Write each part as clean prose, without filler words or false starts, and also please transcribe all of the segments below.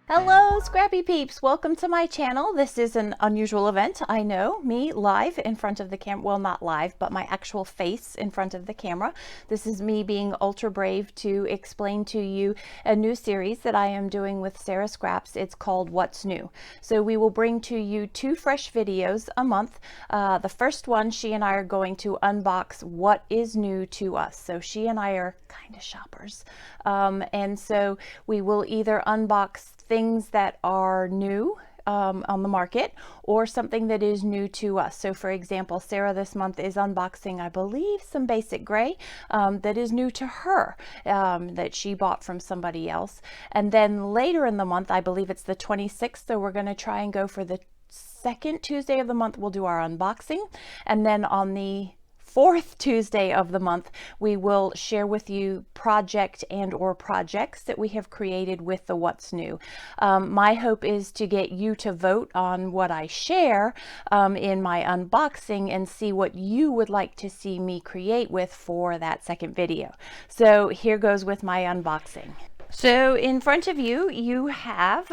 Hello, Scrappy Peeps. Welcome to my channel. This is an unusual event. I know, me live in front of the camera. Well, not live, but my actual face in front of the camera. This is me being ultra brave to explain to you a new series that I am doing with Sara Scraps. It's called What's New. So we will bring to you 2 fresh videos a month. The first one, she and I are going to unbox what is new to us. So she and I are kind of shoppers. And so we will either unbox things that are new on the market or something that is new to us. So for example, Sara this month is unboxing, I believe, some basic gray that is new to her, that she bought from somebody else. And then later in the month, I believe it's the 26th, so we're going to try and go for the second Tuesday of the month, we'll do our unboxing. And then on the 4th Tuesday of the month, we will share with you project and or projects that we have created with the What's New. My hope is to get you to vote on what I share in my unboxing and see what you would like to see me create with for that second video. So here goes with my unboxing. So in front of you, you have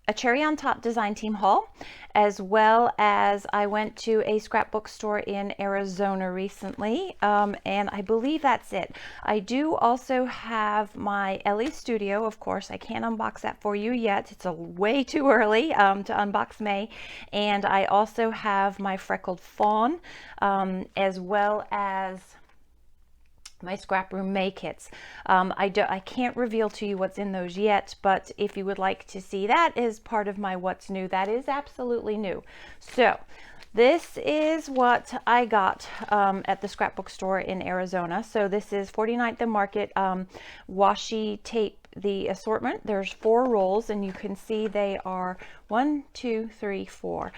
a cherry on top design team haul, as well as I went to a scrapbook store in Arizona recently, and I believe that's it. I do also have my Ellie Studio. Of course, I can't unbox that for you yet. It's way too early to unbox May. And I also have my Freckled Fawn, as well as my Scrap Room May kits. I can't reveal to you what's in those yet, but if you would like to see that as part of my What's New, that is absolutely new. So this is what I got at the scrapbook store in Arizona. So this is 49th and Market washi tape, the assortment. There's 4 rolls, and you can see they are 1, 2, 3, 4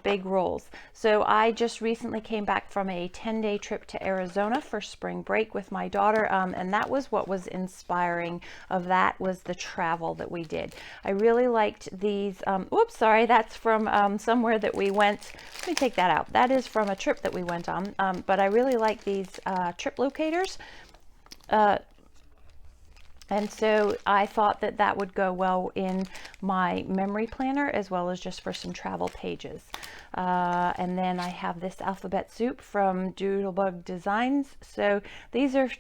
big rolls. So I just recently came back from a 10-day trip to Arizona for spring break with my daughter, and that was what was inspiring of that, was the travel that we did. I really liked these. Oops, sorry, that's from somewhere that we went. Let me take that out. That is from a trip that we went on, but I really like these trip locators. And so I thought that that would go well in my memory planner, as well as just for some travel pages. And then I have this alphabet soup from Doodlebug Designs. So these are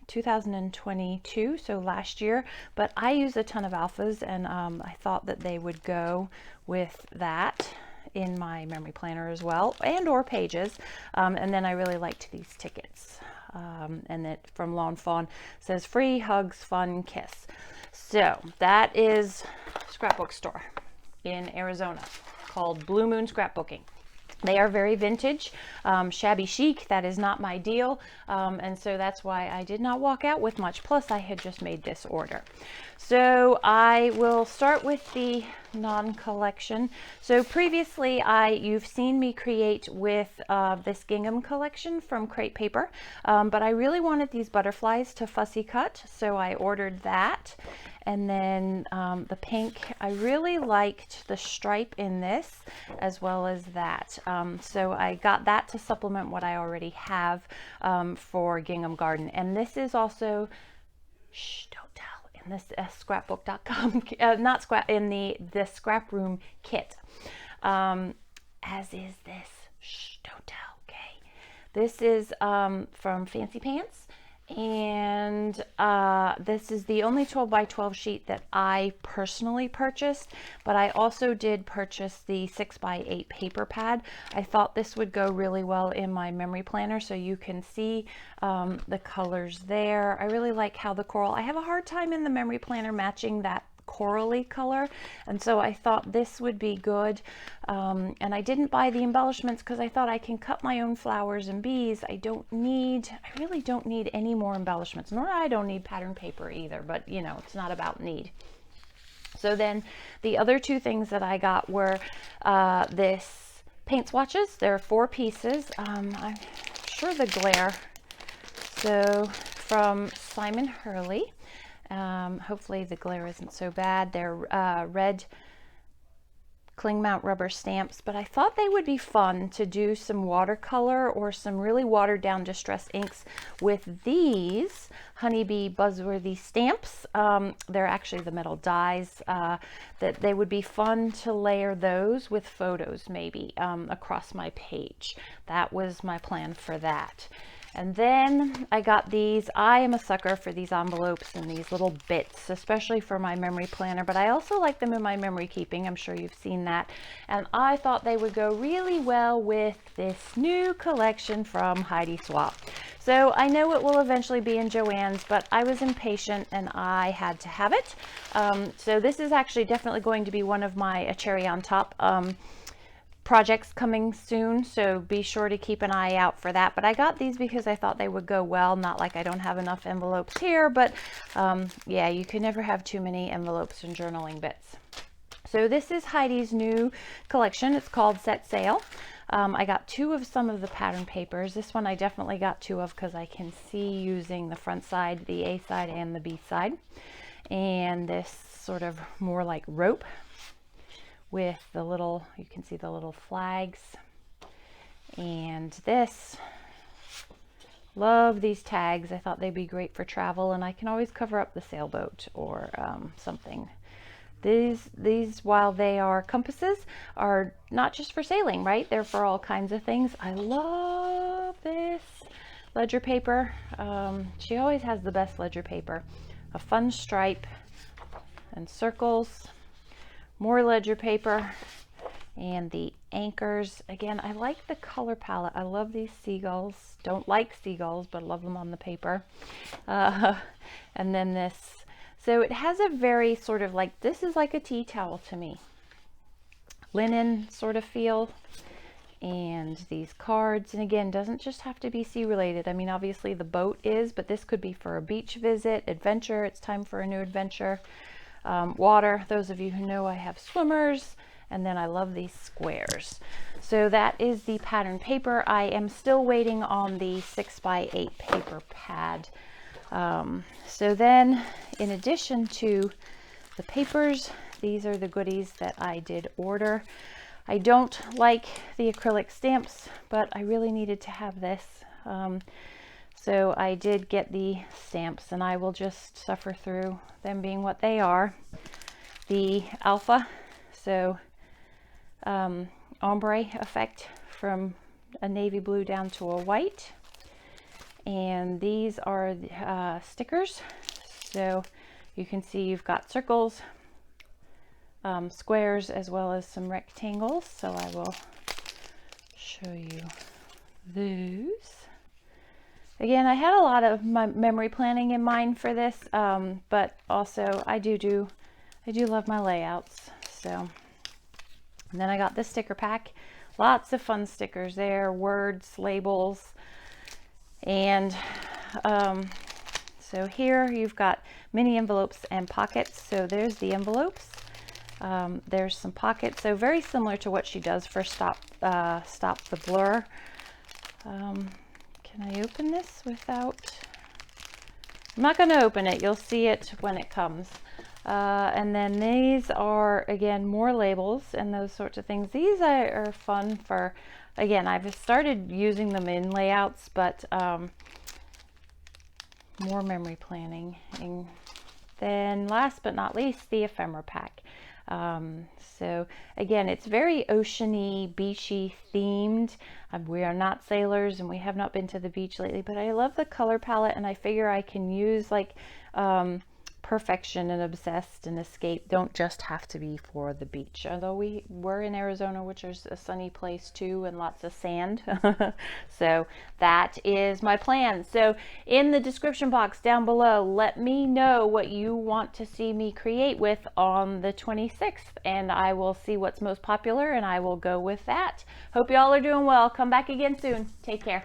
2022, so last year, but I use a ton of alphas, and I thought that they would go with that in my memory planner as well, and or pages. And then I really liked these tickets. And it from Lone Fawn says free hugs, fun, kiss. So that is scrapbook store in Arizona called Blue Moon Scrapbooking. They are very vintage, shabby chic. That is not my deal, and so that's why I did not walk out with much. Plus I had just made this order. So I will start with the non-collection. So previously you've seen me create with this gingham collection from Crate Paper, but I really wanted these butterflies to fussy cut, so I ordered that. And then the pink, I really liked the stripe in this as well as that. So I got that to supplement what I already have for Gingham Garden. And this is also, shh, don't tell, in this scrapbook.com, not scrap, in the Scrap Room kit. As is this, shh, don't tell, okay. This is from Fancy Pants. And this is the only 12 by 12 sheet that I personally purchased, but I also did purchase the 6 by 8 paper pad. I thought this would go really well in my memory planner, so you can see the colors there. I really like how the coral, I have a hard time in the memory planner matching that corally color, and so I thought this would be good. And I didn't buy the embellishments because I thought I can cut my own flowers and bees. I really don't need any more embellishments, nor I don't need pattern paper either, but you know, it's not about need. So then the other 2 things that I got were this paint swatches. There are 4 pieces. I'm sure the glare. So from Simon Hurley. Hopefully the glare isn't so bad. They're red cling mount rubber stamps, but I thought they would be fun to do some watercolor or some really watered down distress inks with these honeybee buzzworthy stamps. They're actually the metal dies, that they would be fun to layer those with photos maybe across my page. That was my plan for that. And then I got these. I am a sucker for these envelopes and these little bits, especially for my memory planner, but I also like them in my memory keeping. I'm sure you've seen that. And I thought they would go really well with this new collection from Heidi Swapp. So I know it will eventually be in Joann's, but I was impatient and I had to have it. So this is actually definitely going to be one of my cherry on top projects coming soon, so be sure to keep an eye out for that. But I got these because I thought they would go well. Not like I don't have enough envelopes here, but yeah, you can never have too many envelopes and journaling bits. So this is Heidi's new collection. It's called Set Sail. I got 2 of some of the pattern papers. This one I definitely got 2 of because I can see using the front side, the A side and the B side. And this sort of more like rope with the little, you can see the little flags. And this, love these tags. I thought they'd be great for travel, and I can always cover up the sailboat or something. These, while they are compasses, are not just for sailing, right? They're for all kinds of things. I love this ledger paper. She always has the best ledger paper. A fun stripe and circles. More ledger paper and the anchors. Again, I like the color palette. I love these seagulls. Don't like seagulls, but love them on the paper. And then this. So it has a very sort of like, this is like a tea towel to me. Linen sort of feel. And these cards. And again, doesn't just have to be sea related. I mean, obviously the boat is, but this could be for a beach visit, adventure. It's time for a new adventure. Water, those of you who know I have swimmers, and then I love these squares. So that is the pattern paper. I am still waiting on the 6x8 paper pad. So then, in addition to the papers, these are the goodies that I did order. I don't like the acrylic stamps, but I really needed to have this. So I did get the stamps, and I will just suffer through them being what they are. The alpha, so ombre effect from a navy blue down to a white. And these are stickers. So you can see you've got circles, squares, as well as some rectangles. So I will show you those. Again, I had a lot of my memory planning in mind for this, but also I do love my layouts. So, and then I got this sticker pack. Lots of fun stickers there, words, labels, and so here you've got mini envelopes and pockets. So there's the envelopes. There's some pockets. So very similar to what she does for Stop the Blur. Can I open this without? I'm not going to open it. You'll see it when it comes. And then these are, again, more labels and those sorts of things. These are fun for, again, I've started using them in layouts, but more memory planning. And then last but not least, the ephemera pack. So again, it's very oceany, beachy themed. We are not sailors and we have not been to the beach lately, but I love the color palette, and I figure I can use like Perfection and Obsessed and Escape don't just have to be for the beach, although we were in Arizona, which is a sunny place too, and lots of sand. So that is my plan. So in the description box down below, let me know what you want to see me create with on the 26th, and I will see what's most popular and I will go with that. Hope y'all are doing well. Come back again soon. Take care.